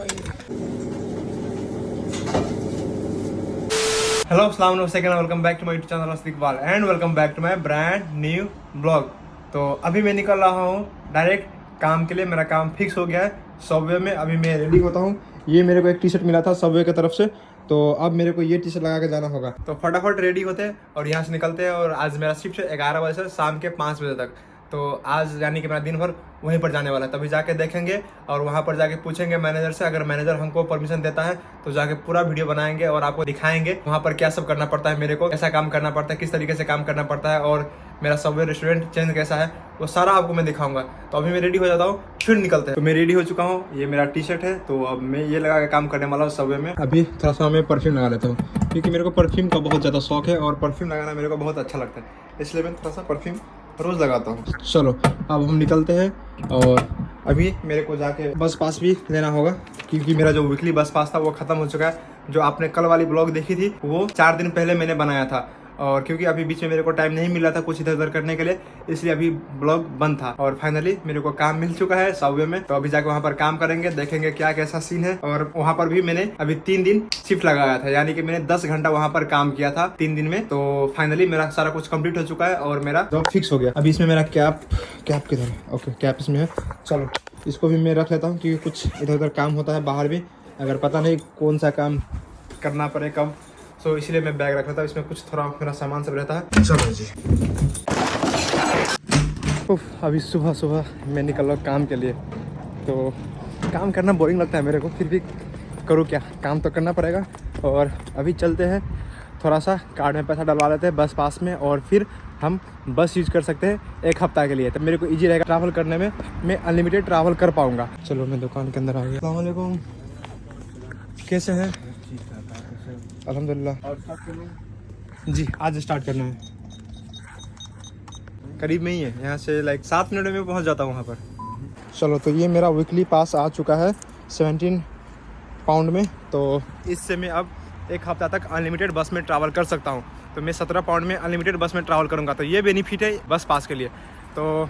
Hello अस्सलाम वालेकुम, welcome back to my YouTube channel Iqbal and welcome back to my brand new blog. तो अभी मैं निकल रहा हूँ डायरेक्ट काम के लिए। मेरा काम फिक्स हो गया है सबवे में। अभी मैं रेडी होता हूँ। ये मेरे को एक टी शर्ट मिला था सबवे की तरफ से, तो अब मेरे को ये टी शर्ट लगा के जाना होगा। तो फटाफट रेडी होते हैं और यहाँ से निकलते हैं। और आज मेरा शिफ्ट है 11 बजे से शाम के 5 बजे तक। तो आज यानी कि मेरा दिन भर वहीं पर जाने वाला है। तभी जाके देखेंगे और वहाँ पर जाके पूछेंगे मैनेजर से। अगर मैनेजर हमको परमिशन देता है तो जाके पूरा वीडियो बनाएंगे और आपको दिखाएंगे वहाँ पर क्या सब करना पड़ता है, मेरे को कैसा काम करना पड़ता है, किस तरीके से काम करना पड़ता है और मेरा सबवे रेस्टोरेंट चेंज कैसा है, वो सारा आपको मैं दिखाऊंगा। तो अभी मैं रेडी हो जाता हूँ, फिर निकलते हैं। तो मैं रेडी हो चुका हूँ, ये मेरा टी शर्ट है। तो अब मैं ये लगा के काम करने वाला हूँ सबवे में। अभी थोड़ा सा मैं परफ्यूम लगा लेता हूँ क्योंकि मेरे को परफ्यूम का बहुत ज़्यादा शौक है और परफ्यूम लगाना मेरे को बहुत अच्छा लगता है, इसलिए मैं थोड़ा सा परफ्यूम रोज़ लगाता हूँ। चलो अब हम निकलते हैं। और अभी मेरे को जाके बस पास भी लेना होगा क्योंकि मेरा जो वीकली बस पास था वो ख़त्म हो चुका है। जो आपने कल वाली ब्लॉग देखी थी वो 4 दिन पहले मैंने बनाया था, और क्योंकि अभी बीच में मेरे को टाइम नहीं मिल रहा था कुछ इधर उधर करने के लिए, इसलिए अभी ब्लॉग बंद था। और फाइनली मेरे को काम मिल चुका है सबवे में। तो अभी जाके वहाँ पर काम करेंगे, देखेंगे क्या कैसा सीन है। और वहाँ पर भी मैंने अभी 3 दिन शिफ्ट लगाया था, यानी कि मैंने 10 घंटा वहाँ पर काम किया था 3 दिन में। तो फाइनली मेरा सारा कुछ कंप्लीट हो चुका है और मेरा जॉब फिक्स हो गया। अभी इसमें मेरा कैप किधर है? ओके, कैप इसमें है। चलो इसको भी मैं रख लेता हूँ क्योंकि कुछ इधर उधर काम होता है बाहर भी, अगर पता नहीं कौन सा काम करना पड़े कब, तो इसलिए मैं बैग रख रहा था। इसमें कुछ थोड़ा मेरा सामान सब रहता है। चलो जी। अभी सुबह सुबह मैं निकल रहा हूँ काम के लिए। तो काम करना बोरिंग लगता है मेरे को, फिर भी करूँ क्या, काम तो करना पड़ेगा। और अभी चलते हैं, थोड़ा सा कार्ड में पैसा डलवा लेते हैं बस पास में, और फिर हम बस यूज कर सकते हैं 1 हफ्ता के लिए। तो मेरे को ईजी रहेगा ट्रैवल करने में, मैं अनलिमिटेड ट्रैवल कर पाऊँगा। चलो मैं दुकान के अंदर आ गया। अस्सलाम वालेकुम, कैसे हैं? अल्हम्दुलिल्लाह। जी आज स्टार्ट करना है, करीब में ही है यहाँ से, लाइक 7 मिनट में पहुँच जाता हूँ वहाँ पर। चलो तो ये मेरा वीकली पास आ चुका है 17 पाउंड में। तो इससे मैं अब 1 हफ्ता तक अनलिमिटेड बस में ट्रैवल कर सकता हूँ। तो मैं 17 पाउंड में अनलिमिटेड बस में ट्रैवल करूँगा। तो ये बेनिफिट है बस पास के लिए। तो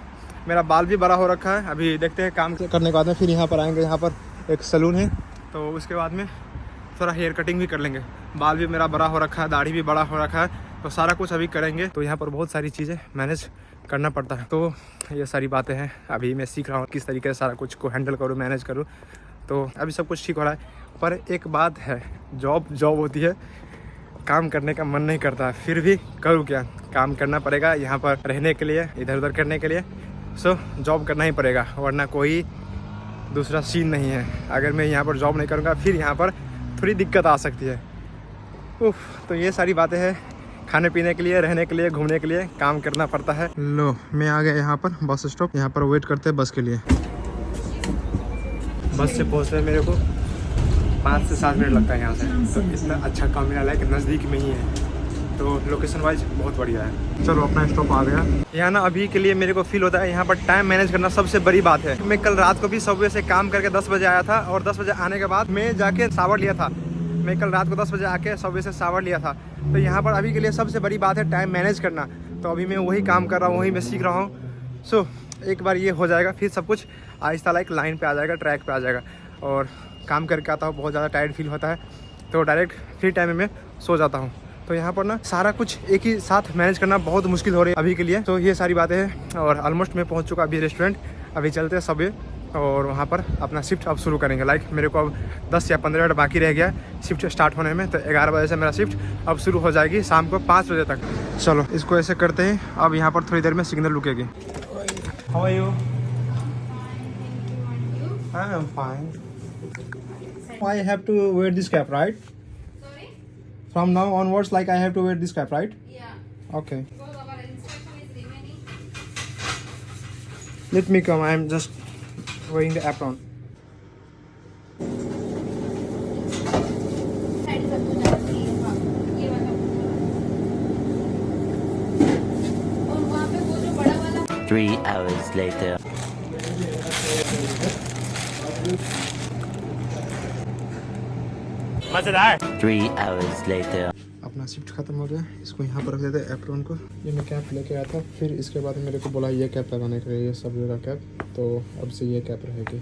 मेरा बाल भी बड़ा हो रखा है। अभी देखते हैं काम करने के बाद में फिर यहाँ पर आएँगे। यहाँ पर एक सैलून है, तो उसके बाद में थोड़ा हेयर कटिंग भी कर लेंगे। बाल भी मेरा बड़ा हो रखा है, दाढ़ी भी बड़ा हो रखा है, तो सारा कुछ अभी करेंगे। तो यहाँ पर बहुत सारी चीज़ें मैनेज करना पड़ता है। तो ये सारी बातें हैं, अभी मैं सीख रहा हूँ किस तरीके से सारा कुछ को हैंडल करूँ, मैनेज करूँ। तो अभी सब कुछ ठीक हो रहा है। पर एक बात है, जॉब होती है, काम करने का मन नहीं करता, फिर भी करूँ क्या, काम करना पड़ेगा यहाँ पर रहने के लिए, इधर उधर करने के लिए। सो जॉब करना ही पड़ेगा, वरना कोई दूसरा सीन नहीं है। अगर मैं यहाँ पर जॉब नहीं करूँगा फिर यहाँ पर थोड़ी दिक्कत आ सकती है। तो ये सारी बातें हैं, खाने पीने के लिए, रहने के लिए, घूमने के लिए काम करना पड़ता है। लो मैं आ गया यहाँ पर बस स्टॉप। यहाँ पर वेट करते हैं बस के लिए। बस से पहुँचने मेरे को 5 से 7 मिनट लगता है यहाँ से। तो इतना अच्छा काम मिला है कि नज़दीक में ही है, तो लोकेशन वाइज बहुत बढ़िया है। चलो अपना स्टॉप आ गया। यहाँ ना अभी के लिए मेरे को फील होता है यहाँ पर टाइम मैनेज करना सबसे बड़ी बात है। मैं कल रात को भी सबवे से काम करके 10 बजे आया था, और 10 बजे आने के बाद मैं जाके शावर लिया था। मैं कल रात को 10 बजे आके सबवे से शावर लिया था। तो यहाँ पर अभी के लिए सबसे बड़ी बात है टाइम मैनेज करना। तो अभी मैं वही काम कर रहा हूँ, वही मैं सीख रहा हूँ। सो एक बार ये हो जाएगा फिर सब कुछ आहिस्ता लाइक लाइन पे आ जाएगा, ट्रैक पे आ जाएगा। और काम करके आता हूँ, बहुत ज़्यादा टायर्ड फील होता है, तो डायरेक्ट फ्री टाइम में मैं सो जाता हूँ। तो यहाँ पर ना सारा कुछ एक ही साथ मैनेज करना बहुत मुश्किल हो रही है अभी के लिए। तो ये सारी बातें हैं, और ऑलमोस्ट मैं पहुँच चुका अभी रेस्टोरेंट। अभी चलते हैं सबवे और वहाँ पर अपना शिफ्ट अब शुरू करेंगे। लाइक मेरे को अब 10 या 15 मिनट बाकी रह गया शिफ्ट स्टार्ट होने में। तो 11 बजे से मेरा शिफ्ट अब शुरू हो जाएगी शाम को 5 बजे तक। चलो इसको ऐसे करते हैं। अब यहाँ पर थोड़ी देर में सिग्नल रुकेगी। How are you? I am fine. I have to wear this cap, right? Sorry? From now onwards, like I have to wear this cap, right? Yeah. Okay. Because our inspection is remaining. Let me come. I'm just wearing the apron. Side सब कुछ आपकी ये वाला। और वहाँ पे वो जो बड़ा वाला 3 hours later. मजेदार। 3 hours later. अपना शिफ्ट खत्म हो गया, इसको यहाँ पर रख देते हैं एप्रोन को। ये मैं कैप लेके आया था, फिर इसके बाद मेरे को बोला ये कैप लगाने के लिए, ये सब जगह कैप। तो अब से ये कैप रहेगी।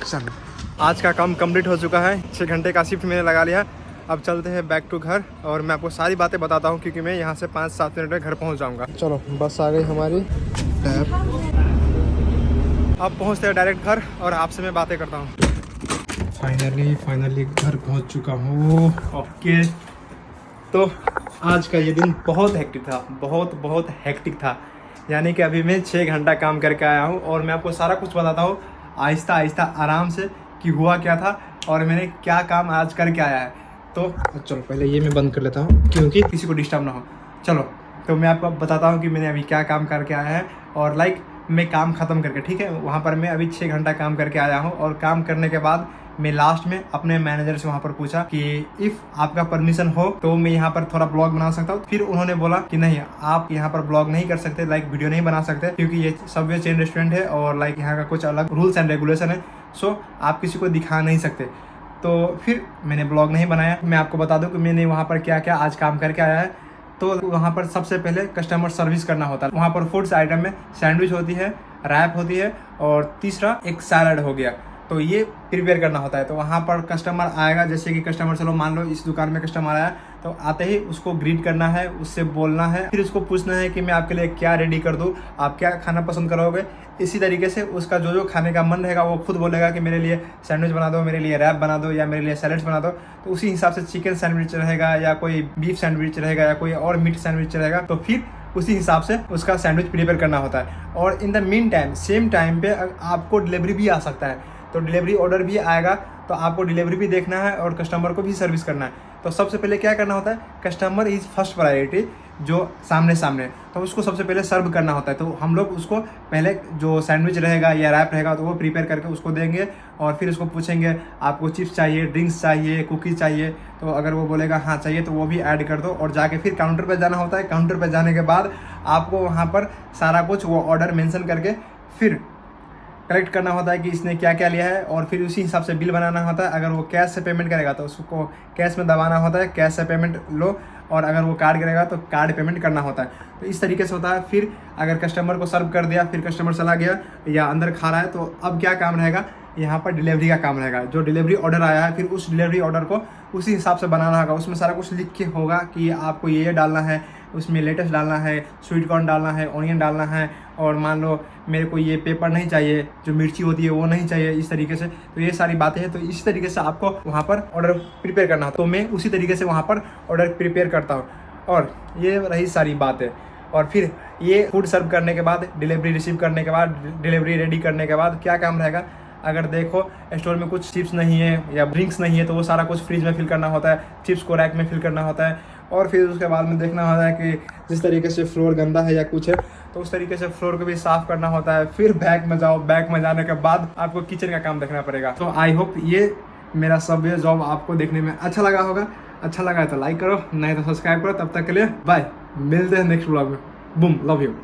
चलो आज का काम कंप्लीट हो चुका है, 6 घंटे का शिफ्ट मैंने लगा लिया। अब चलते हैं बैक टू घर और मैं आपको सारी बातें बताता हूँ क्योंकि मैं यहाँ से 5-7 मिनट में घर पहुँच जाऊँगा। चलो बस आ गई हमारी। अब पहुँचते हैं डायरेक्ट घर और आपसे मैं बातें करता हूँ। फाइनली घर पहुँच चुका हूँ। ओके, तो आज का ये दिन बहुत हेक्टिक था, बहुत हेक्टिक था। यानी कि अभी मैं 6 घंटा काम करके आया हूँ और मैं आपको सारा कुछ बताता हूँ आहिस्ता आराम से कि हुआ क्या था और मैंने क्या काम आज करके आया है। तो चलो पहले ये मैं बंद कर लेता हूँ क्योंकि किसी को डिस्टर्ब ना हो। चलो तो मैं आपको बताता हूँ कि मैंने अभी क्या काम करके आया है और मैं काम ख़त्म करके, ठीक है, वहाँ पर मैं अभी 6 घंटा काम करके आया हूँ और काम करने के बाद मैं लास्ट में अपने मैनेजर से वहाँ पर पूछा कि इफ़ आपका परमिशन हो तो मैं यहाँ पर थोड़ा ब्लॉग बना सकता हूँ। फिर उन्होंने बोला कि नहीं, आप यहाँ पर ब्लॉग नहीं कर सकते, वीडियो नहीं बना सकते क्योंकि ये सबवे चेन रेस्टोरेंट है और यहाँ का कुछ अलग रूल्स एंड रेगुलेशन है, सो आप किसी को दिखा नहीं सकते। तो फिर मैंने ब्लॉग नहीं बनाया। मैं आपको बता दूँ कि मैंने वहाँ पर क्या क्या आज काम करके आया है। तो वहाँ पर सबसे पहले कस्टमर सर्विस करना होता है। वहाँ पर फूड्स आइटम में सैंडविच होती है, रैप होती है और तीसरा एक सैलड हो गया, तो ये प्रिपेयर करना होता है। तो वहाँ पर कस्टमर आएगा, जैसे कि कस्टमर, चलो मान लो इस दुकान में कस्टमर आया, तो आते ही उसको ग्रीट करना है, उससे बोलना है, फिर उसको पूछना है कि मैं आपके लिए क्या रेडी कर दूँ, आप क्या खाना पसंद करोगे। इसी तरीके से उसका जो खाने का मन रहेगा वो खुद बोलेगा कि मेरे लिए सैंडविच बना दो, मेरे लिए रैप बना दो या मेरे लिए सैलड्स बना दो। तो उसी हिसाब से चिकन सैंडविच रहेगा या कोई बीफ सैंडविच रहेगा या कोई और मीट सैंडविच रहेगा, तो फिर उसी हिसाब से उसका सैंडविच प्रिपेयर करना होता है। और in the mean time same time पे आपको डिलीवरी भी आ सकता है, तो डिलीवरी ऑर्डर भी आएगा, तो आपको डिलीवरी भी देखना है और कस्टमर को भी सर्विस करना है। तो सबसे पहले क्या करना होता है, कस्टमर इज़ फर्स्ट प्रायोरिटी, जो सामने तो उसको सबसे पहले सर्व करना होता है। तो हम लोग उसको पहले जो सैंडविच रहेगा या रैप रहेगा तो वो प्रिपेयर करके उसको देंगे और फिर उसको पूछेंगे आपको चिप्स चाहिए, ड्रिंक्स चाहिए, कुकीज़ चाहिए। तो अगर वो बोलेगा हाँ चाहिए तो वो भी ऐड कर दो और जाके फिर काउंटर पर जाना होता है। काउंटर पर जाने के बाद आपको वहाँ पर सारा कुछ वो ऑर्डर मेंशन करके फिर कलेक्ट करना होता है कि इसने क्या क्या लिया है और फिर उसी हिसाब से बिल बनाना होता है। अगर वो कैश से पेमेंट करेगा तो उसको कैश में दबाना होता है, कैश से पेमेंट लो, और अगर वो कार्ड करेगा तो कार्ड पेमेंट करना होता है। तो इस तरीके से होता है। फिर अगर कस्टमर को सर्व कर दिया, फिर कस्टमर चला गया या अंदर खा रहा है, तो अब क्या काम रहेगा, यहाँ पर डिलीवरी का काम रहेगा। जो डिलीवरी ऑर्डर आया है फिर उस डिलीवरी ऑर्डर को उसी हिसाब से बनाना होगा। उसमें सारा कुछ लिख के होगा कि आपको ये डालना है, उसमें लेटेस्ट डालना है, स्वीट कॉर्न डालना है, ऑनियन डालना है, और मान लो मेरे को ये पेपर नहीं चाहिए, जो मिर्ची होती है वो नहीं चाहिए, इस तरीके से। तो ये सारी बातें हैं। तो इस तरीके से आपको वहाँ पर ऑर्डर प्रिपेयर करना है। तो मैं उसी तरीके से वहाँ पर ऑर्डर प्रिपेयर करता हूँ और ये रही सारी बातें। और फिर ये फूड सर्व करने के बाद, डिलीवरी रिसीव करने के बाद, डिलीवरी रेडी करने के बाद क्या काम रहेगा, अगर देखो स्टोर में कुछ चिप्स नहीं है या ड्रिंक्स नहीं है तो वो सारा कुछ फ्रिज में फिल करना होता है, चिप्स को रैक में फिल करना होता है। और फिर उसके बाद में देखना होता है कि जिस तरीके से फ्लोर गंदा है या कुछ है तो उस तरीके से फ्लोर को भी साफ़ करना होता है। फिर बैक में जाओ, बैक में जाने के बाद आपको किचन का काम देखना पड़ेगा। तो आई होप ये मेरा सब ये जॉब आपको देखने में अच्छा लगा होगा। अच्छा लगा है तो लाइक करो, नहीं तो सब्सक्राइब करो। तब तक के लिए बाय, मिलते हैं नेक्स्ट व्लॉग में। Boom, love you.